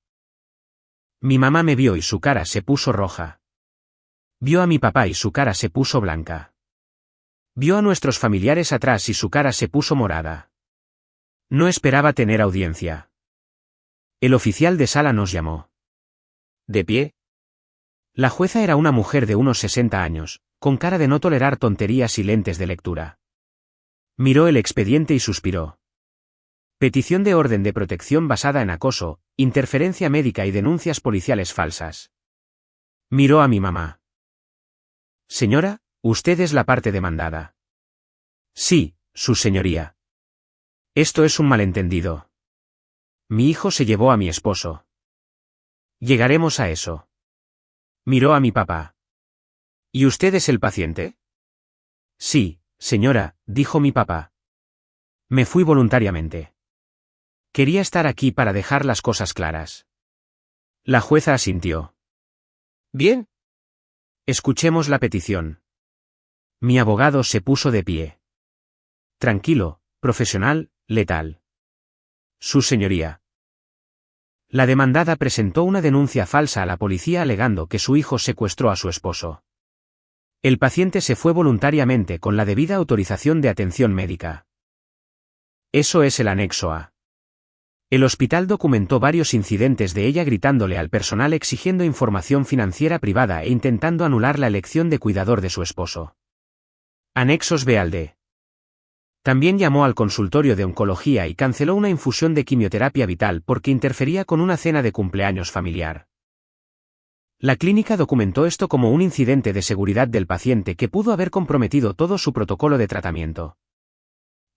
Mi mamá me vio y su cara se puso roja. Vio a mi papá y su cara se puso blanca. Vio a nuestros familiares atrás y su cara se puso morada. No esperaba tener audiencia. El oficial de sala nos llamó. ¿De pie? La jueza era una mujer de unos 60 años, con cara de no tolerar tonterías y lentes de lectura. Miró el expediente y suspiró. Petición de orden de protección basada en acoso, interferencia médica y denuncias policiales falsas. Miró a mi mamá. Señora, usted es la parte demandada. Sí, su señoría. Esto es un malentendido. Mi hijo se llevó a mi esposo. Llegaremos a eso. Miró a mi papá. ¿Y usted es el paciente? Sí, señora, dijo mi papá. Me fui voluntariamente. Quería estar aquí para dejar las cosas claras. La jueza asintió. Bien. Escuchemos la petición. Mi abogado se puso de pie. Tranquilo, profesional, letal. Su señoría. La demandada presentó una denuncia falsa a la policía alegando que su hijo secuestró a su esposo. El paciente se fue voluntariamente con la debida autorización de atención médica. Eso es el anexo A. El hospital documentó varios incidentes de ella gritándole al personal exigiendo información financiera privada e intentando anular la elección de cuidador de su esposo. Anexos B al D. También llamó al consultorio de oncología y canceló una infusión de quimioterapia vital porque interfería con una cena de cumpleaños familiar. La clínica documentó esto como un incidente de seguridad del paciente que pudo haber comprometido todo su protocolo de tratamiento.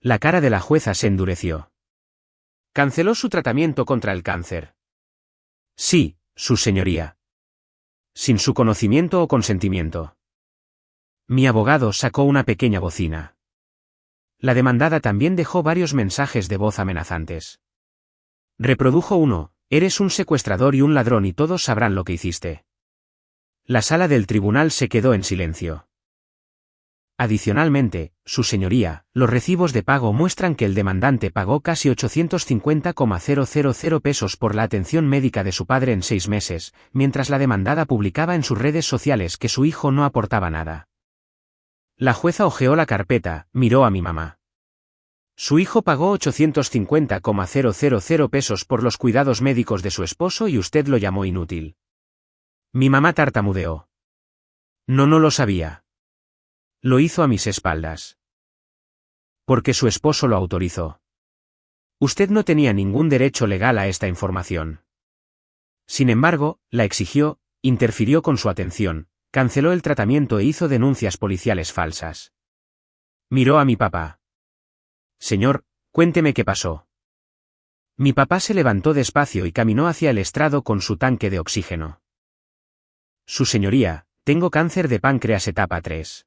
La cara de la jueza se endureció. ¿Canceló su tratamiento contra el cáncer? Sí, su señoría. Sin su conocimiento o consentimiento. Mi abogado sacó una pequeña bocina. La demandada también dejó varios mensajes de voz amenazantes. Reprodujo uno: eres un secuestrador y un ladrón y todos sabrán lo que hiciste. La sala del tribunal se quedó en silencio. Adicionalmente, su señoría, los recibos de pago muestran que el demandante pagó casi 850,000 pesos por la atención médica de su padre en 6 meses, mientras la demandada publicaba en sus redes sociales que su hijo no aportaba nada. La jueza hojeó la carpeta, miró a mi mamá. Su hijo pagó 850,000 pesos por los cuidados médicos de su esposo y usted lo llamó inútil. Mi mamá tartamudeó. No lo sabía. Lo hizo a mis espaldas. Porque su esposo lo autorizó. Usted no tenía ningún derecho legal a esta información. Sin embargo, la exigió, interfirió con su atención, canceló el tratamiento e hizo denuncias policiales falsas. Miró a mi papá. Señor, cuénteme qué pasó. Mi papá se levantó despacio y caminó hacia el estrado con su tanque de oxígeno. Su señoría, tengo cáncer de páncreas etapa 3.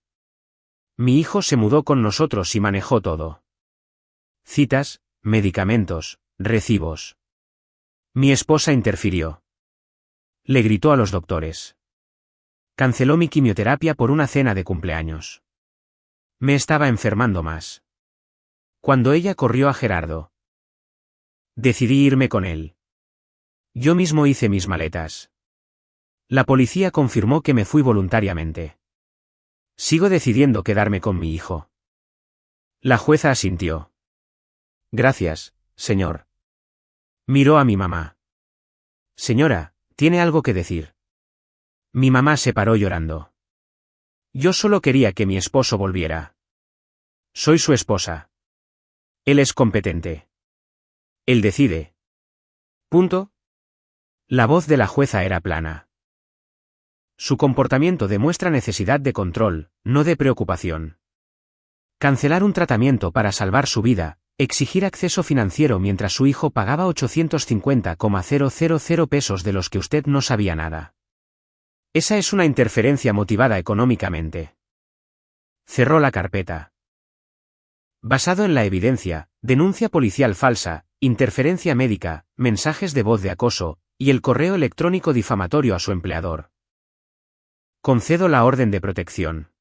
Mi hijo se mudó con nosotros y manejó todo. Citas, medicamentos, recibos. Mi esposa interfirió. Le gritó a los doctores. Canceló mi quimioterapia por una cena de cumpleaños. Me estaba enfermando más. Cuando ella corrió a Gerardo. Decidí irme con él. Yo mismo hice mis maletas. La policía confirmó que me fui voluntariamente. Sigo decidiendo quedarme con mi hijo. La jueza asintió. Gracias, señor. Miró a mi mamá. Señora, ¿tiene algo que decir? Mi mamá se paró llorando. Yo solo quería que mi esposo volviera. Soy su esposa. Él es competente. Él decide. Punto. La voz de la jueza era plana. Su comportamiento demuestra necesidad de control, no de preocupación. Cancelar un tratamiento para salvar su vida, exigir acceso financiero mientras su hijo pagaba 850,000 pesos de los que usted no sabía nada. Esa es una interferencia motivada económicamente. Cerró la carpeta. Basado en la evidencia, denuncia policial falsa, interferencia médica, mensajes de voz de acoso, y el correo electrónico difamatorio a su empleador. Concedo la orden de protección.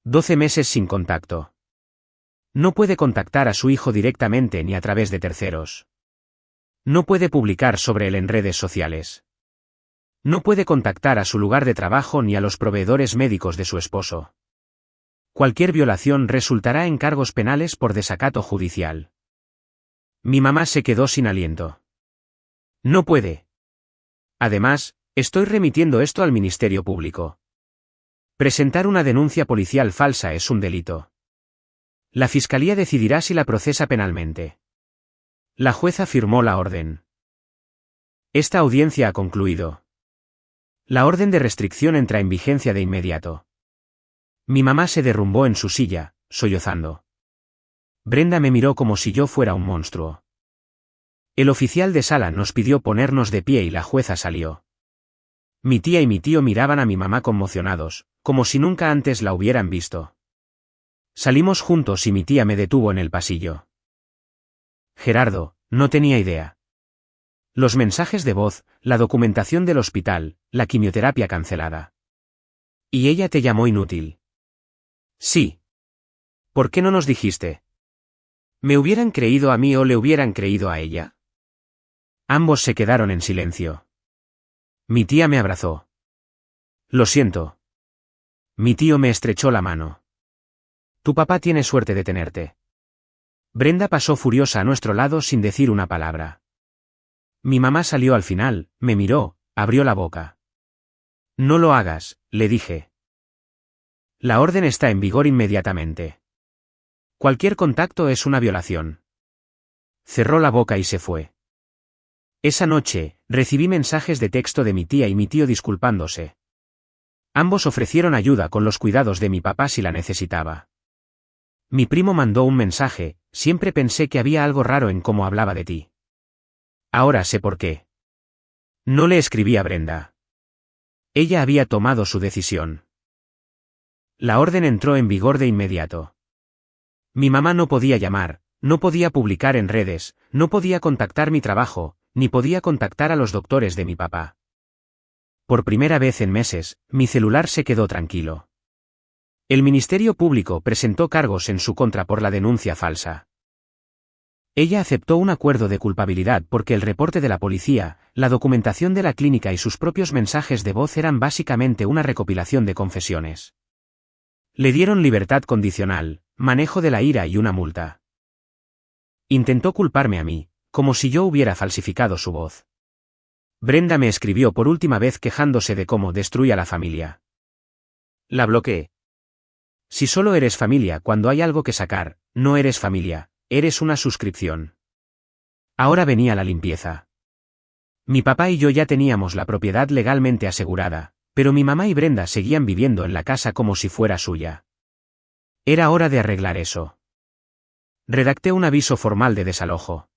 12 meses sin contacto. No puede contactar a su hijo directamente ni a través de terceros. No puede publicar sobre él en redes sociales. No puede contactar a su lugar de trabajo ni a los proveedores médicos de su esposo. Cualquier violación resultará en cargos penales por desacato judicial. Mi mamá se quedó sin aliento. No puede. Además, estoy remitiendo esto al Ministerio Público. Presentar una denuncia policial falsa es un delito. La Fiscalía decidirá si la procesa penalmente. La jueza firmó la orden. Esta audiencia ha concluido. La orden de restricción entra en vigencia de inmediato. Mi mamá se derrumbó en su silla, sollozando. Brenda me miró como si yo fuera un monstruo. El oficial de sala nos pidió ponernos de pie y la jueza salió. Mi tía y mi tío miraban a mi mamá conmocionados, como si nunca antes la hubieran visto. Salimos juntos y mi tía me detuvo en el pasillo. Gerardo, no tenía idea. Los mensajes de voz, la documentación del hospital, la quimioterapia cancelada. ¿Y ella te llamó inútil? Sí. ¿Por qué no nos dijiste? ¿Me hubieran creído a mí o le hubieran creído a ella? Ambos se quedaron en silencio. Mi tía me abrazó. Lo siento. Mi tío me estrechó la mano. Tu papá tiene suerte de tenerte. Brenda pasó furiosa a nuestro lado sin decir una palabra. Mi mamá salió al final, me miró, abrió la boca. No lo hagas, le dije. La orden está en vigor inmediatamente. Cualquier contacto es una violación. Cerró la boca y se fue. Esa noche, recibí mensajes de texto de mi tía y mi tío disculpándose. Ambos ofrecieron ayuda con los cuidados de mi papá si la necesitaba. Mi primo mandó un mensaje: siempre pensé que había algo raro en cómo hablaba de ti. Ahora sé por qué. No le escribí a Brenda. Ella había tomado su decisión. La orden entró en vigor de inmediato. Mi mamá no podía llamar, no podía publicar en redes, no podía contactar mi trabajo, ni podía contactar a los doctores de mi papá. Por primera vez en meses, mi celular se quedó tranquilo. El Ministerio Público presentó cargos en su contra por la denuncia falsa. Ella aceptó un acuerdo de culpabilidad porque el reporte de la policía, la documentación de la clínica y sus propios mensajes de voz eran básicamente una recopilación de confesiones. Le dieron libertad condicional, manejo de la ira y una multa. Intentó culparme a mí, como si yo hubiera falsificado su voz. Brenda me escribió por última vez quejándose de cómo destruía la familia. La bloqueé. Si solo eres familia cuando hay algo que sacar, no eres familia, eres una suscripción. Ahora venía la limpieza. Mi papá y yo ya teníamos la propiedad legalmente asegurada, pero mi mamá y Brenda seguían viviendo en la casa como si fuera suya. Era hora de arreglar eso. Redacté un aviso formal de desalojo.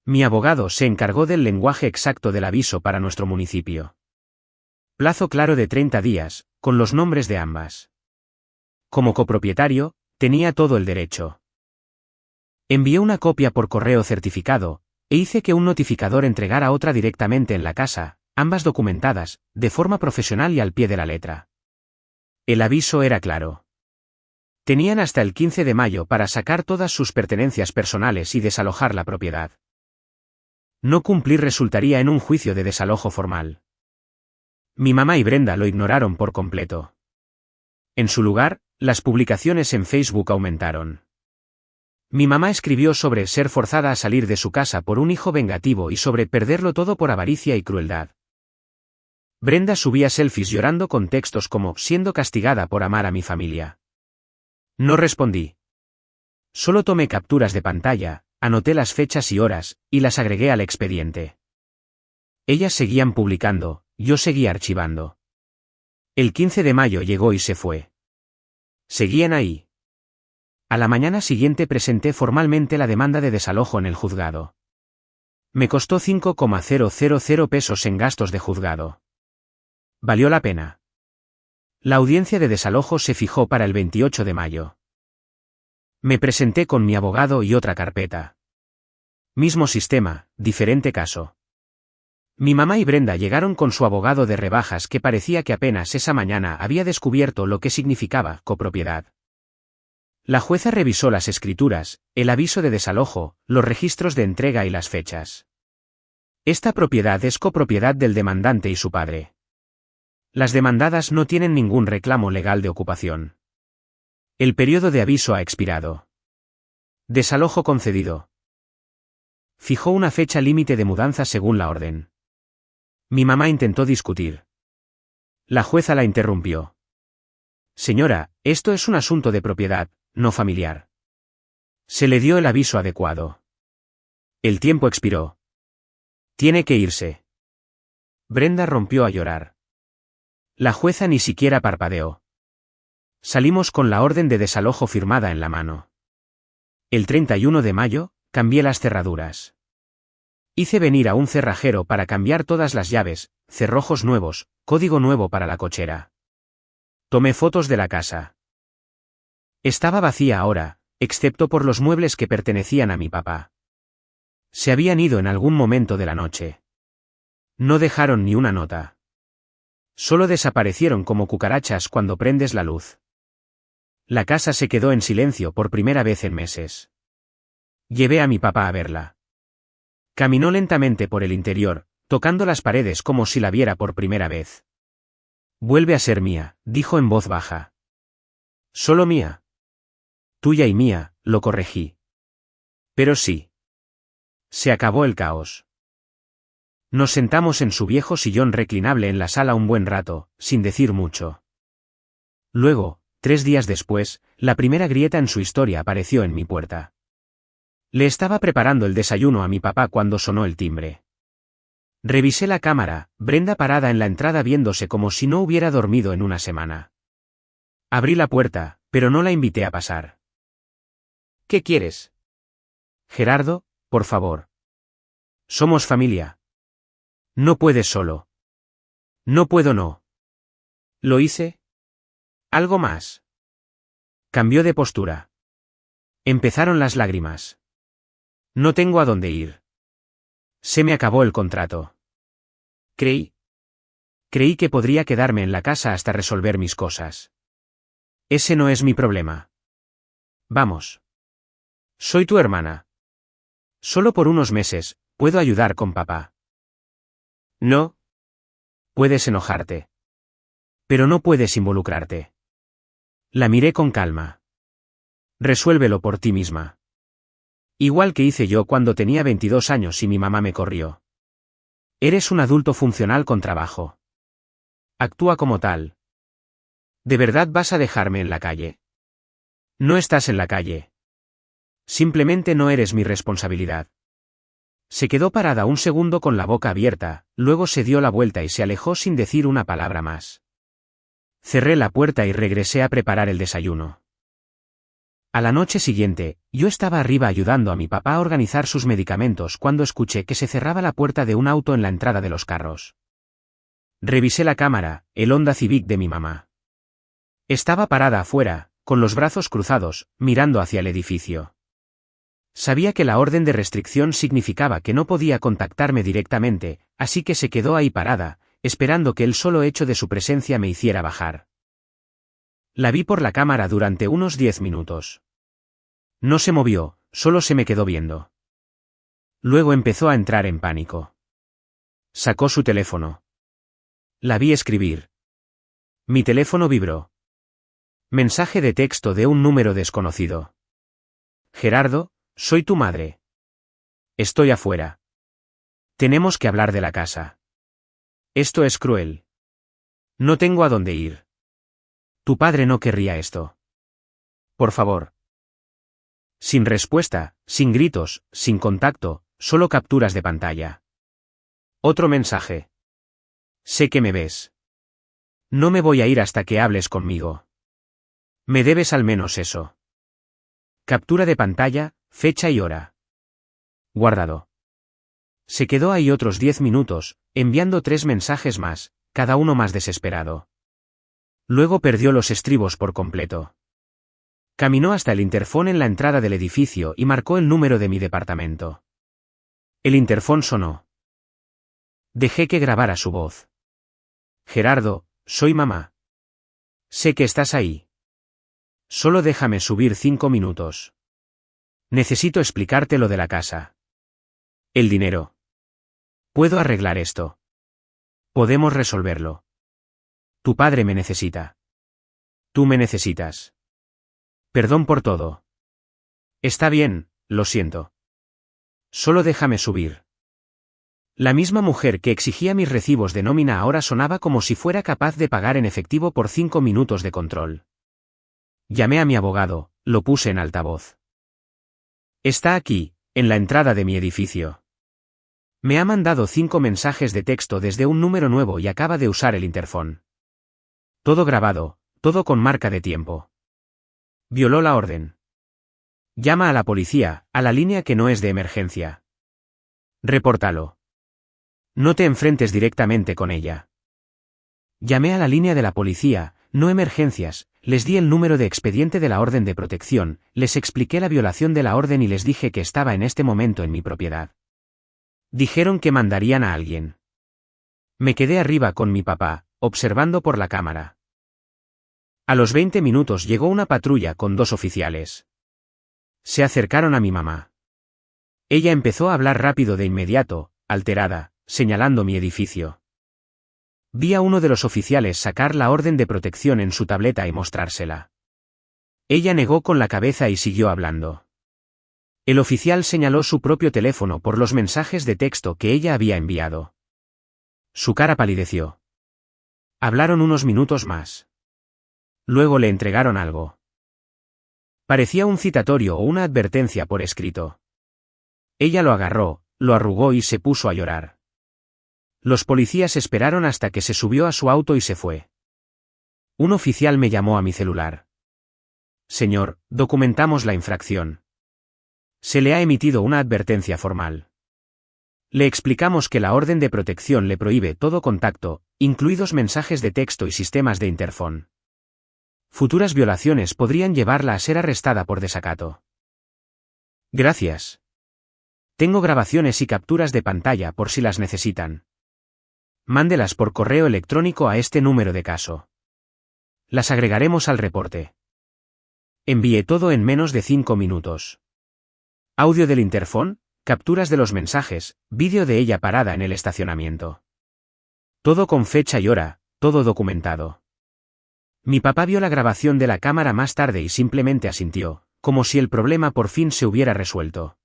Mi abogado se encargó del lenguaje exacto del aviso para nuestro municipio. Plazo claro de 30 días, con los nombres de ambas. Como copropietario, tenía todo el derecho. Envié una copia por correo certificado, e hice que un notificador entregara otra directamente en la casa, ambas documentadas, de forma profesional y al pie de la letra. El aviso era claro. Tenían hasta el 15 de mayo para sacar todas sus pertenencias personales y desalojar la propiedad. No cumplir resultaría en un juicio de desalojo formal. Mi mamá y Brenda lo ignoraron por completo. En su lugar, las publicaciones en Facebook aumentaron. Mi mamá escribió sobre ser forzada a salir de su casa por un hijo vengativo y sobre perderlo todo por avaricia y crueldad. Brenda subía selfies llorando con textos como siendo castigada por amar a mi familia. No respondí. Solo tomé capturas de pantalla, anoté las fechas y horas, y las agregué al expediente. Ellas seguían publicando, yo seguía archivando. El 15 de mayo llegó y se fue. Seguían ahí. A la mañana siguiente presenté formalmente la demanda de desalojo en el juzgado. Me costó 5,000 pesos en gastos de juzgado. Valió la pena. La audiencia de desalojo se fijó para el 28 de mayo. Me presenté con mi abogado y otra carpeta. Mismo sistema, diferente caso. Mi mamá y Brenda llegaron con su abogado de rebajas que parecía que apenas esa mañana había descubierto lo que significaba copropiedad. La jueza revisó las escrituras, el aviso de desalojo, los registros de entrega y las fechas. Esta propiedad es copropiedad del demandante y su padre. Las demandadas no tienen ningún reclamo legal de ocupación. El periodo de aviso ha expirado. Desalojo concedido. Fijó una fecha límite de mudanza según la orden. Mi mamá intentó discutir. La jueza la interrumpió. Señora, esto es un asunto de propiedad, no familiar. Se le dio el aviso adecuado. El tiempo expiró. Tiene que irse. Brenda rompió a llorar. La jueza ni siquiera parpadeó. Salimos con la orden de desalojo firmada en la mano. El 31 de mayo, cambié las cerraduras. Hice venir a un cerrajero para cambiar todas las llaves, cerrojos nuevos, código nuevo para la cochera. Tomé fotos de la casa. Estaba vacía ahora, excepto por los muebles que pertenecían a mi papá. Se habían ido en algún momento de la noche. No dejaron ni una nota. Solo desaparecieron como cucarachas cuando prendes la luz. La casa se quedó en silencio por primera vez en meses. Llevé a mi papá a verla. Caminó lentamente por el interior, tocando las paredes como si la viera por primera vez. Vuelve a ser mía, dijo en voz baja. Solo mía. Tuya y mía, lo corregí. Pero sí. Se acabó el caos. Nos sentamos en su viejo sillón reclinable en la sala un buen rato, sin decir mucho. Luego, 3 días después, la primera grieta en su historia apareció en mi puerta. Le estaba preparando el desayuno a mi papá cuando sonó el timbre. Revisé la cámara, Brenda parada en la entrada viéndose como si no hubiera dormido en una semana. Abrí la puerta, pero no la invité a pasar. ¿Qué quieres? Gerardo, por favor. Somos familia. No puedes solo. No puedo no. ¿Lo hice? ¿Algo más? Cambió de postura. Empezaron las lágrimas. No tengo a dónde ir. Se me acabó el contrato. Creí que podría quedarme en la casa hasta resolver mis cosas. Ese no es mi problema. Vamos. Soy tu hermana. Solo por unos meses, puedo ayudar con papá. No. Puedes enojarte. Pero no puedes involucrarte. La miré con calma. Resuélvelo por ti misma. Igual que hice yo cuando tenía 22 años y mi mamá me corrió. Eres un adulto funcional con trabajo. Actúa como tal. ¿De verdad vas a dejarme en la calle? No estás en la calle. Simplemente no eres mi responsabilidad. Se quedó parada un segundo con la boca abierta, luego se dio la vuelta y se alejó sin decir una palabra más. Cerré la puerta y regresé a preparar el desayuno. A la noche siguiente, yo estaba arriba ayudando a mi papá a organizar sus medicamentos cuando escuché que se cerraba la puerta de un auto en la entrada de los carros. Revisé la cámara, el Honda Civic de mi mamá. Estaba parada afuera, con los brazos cruzados, mirando hacia el edificio. Sabía que la orden de restricción significaba que no podía contactarme directamente, así que se quedó ahí parada, esperando que el solo hecho de su presencia me hiciera bajar. La vi por la cámara durante unos 10 minutos. No se movió, solo se me quedó viendo. Luego empezó a entrar en pánico. Sacó su teléfono. La vi escribir. Mi teléfono vibró. Mensaje de texto de un número desconocido. Gerardo, soy tu madre. Estoy afuera. Tenemos que hablar de la casa. Esto es cruel. No tengo a dónde ir. Tu padre no querría esto. Por favor. Sin respuesta, sin gritos, sin contacto, solo capturas de pantalla. Otro mensaje. Sé que me ves. No me voy a ir hasta que hables conmigo. Me debes al menos eso. Captura de pantalla, fecha y hora. Guardado. Se quedó ahí otros 10 minutos, enviando 3 mensajes más, cada uno más desesperado. Luego perdió los estribos por completo. Caminó hasta el interfón en la entrada del edificio y marcó el número de mi departamento. El interfón sonó. Dejé que grabara su voz. Gerardo, soy mamá. Sé que estás ahí. Solo déjame subir 5 minutos. Necesito explicarte lo de la casa. El dinero. Puedo arreglar esto. Podemos resolverlo. Tu padre me necesita. Tú me necesitas. Perdón por todo. Está bien, lo siento. Solo déjame subir. La misma mujer que exigía mis recibos de nómina ahora sonaba como si fuera capaz de pagar en efectivo por 5 minutos de control. Llamé a mi abogado, lo puse en altavoz. Está aquí, en la entrada de mi edificio. Me ha mandado 5 mensajes de texto desde un número nuevo y acaba de usar el interfón. Todo grabado, todo con marca de tiempo. Violó la orden. Llama a la policía, a la línea que no es de emergencia. Repórtalo. No te enfrentes directamente con ella. Llamé a la línea de la policía, no emergencias, les di el número de expediente de la orden de protección, les expliqué la violación de la orden y les dije que estaba en este momento en mi propiedad. Dijeron que mandarían a alguien. Me quedé arriba con mi papá, observando por la cámara. A los 20 minutos llegó una patrulla con 2 oficiales. Se acercaron a mi mamá. Ella empezó a hablar rápido de inmediato, alterada, señalando mi edificio. Vi a uno de los oficiales sacar la orden de protección en su tableta y mostrársela. Ella negó con la cabeza y siguió hablando. El oficial señaló su propio teléfono por los mensajes de texto que ella había enviado. Su cara palideció. Hablaron unos minutos más. Luego le entregaron algo. Parecía un citatorio o una advertencia por escrito. Ella lo agarró, lo arrugó y se puso a llorar. Los policías esperaron hasta que se subió a su auto y se fue. Un oficial me llamó a mi celular. Señor, documentamos la infracción. Se le ha emitido una advertencia formal. Le explicamos que la orden de protección le prohíbe todo contacto, incluidos mensajes de texto y sistemas de interfón. Futuras violaciones podrían llevarla a ser arrestada por desacato. Gracias. Tengo grabaciones y capturas de pantalla por si las necesitan. Mándelas por correo electrónico a este número de caso. Las agregaremos al reporte. Envié todo en menos de 5 minutos. Audio del interfón, capturas de los mensajes, vídeo de ella parada en el estacionamiento. Todo con fecha y hora, todo documentado. Mi papá vio la grabación de la cámara más tarde y simplemente asintió, como si el problema por fin se hubiera resuelto.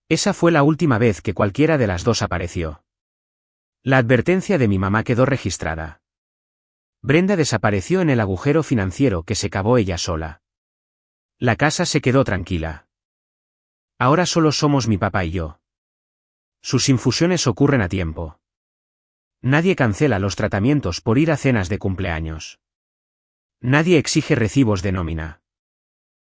Esa fue la última vez que cualquiera de las dos apareció. La advertencia de mi mamá quedó registrada. Brenda desapareció en el agujero financiero que se cavó ella sola. La casa se quedó tranquila. Ahora solo somos mi papá y yo. Sus infusiones ocurren a tiempo. Nadie cancela los tratamientos por ir a cenas de cumpleaños. Nadie exige recibos de nómina.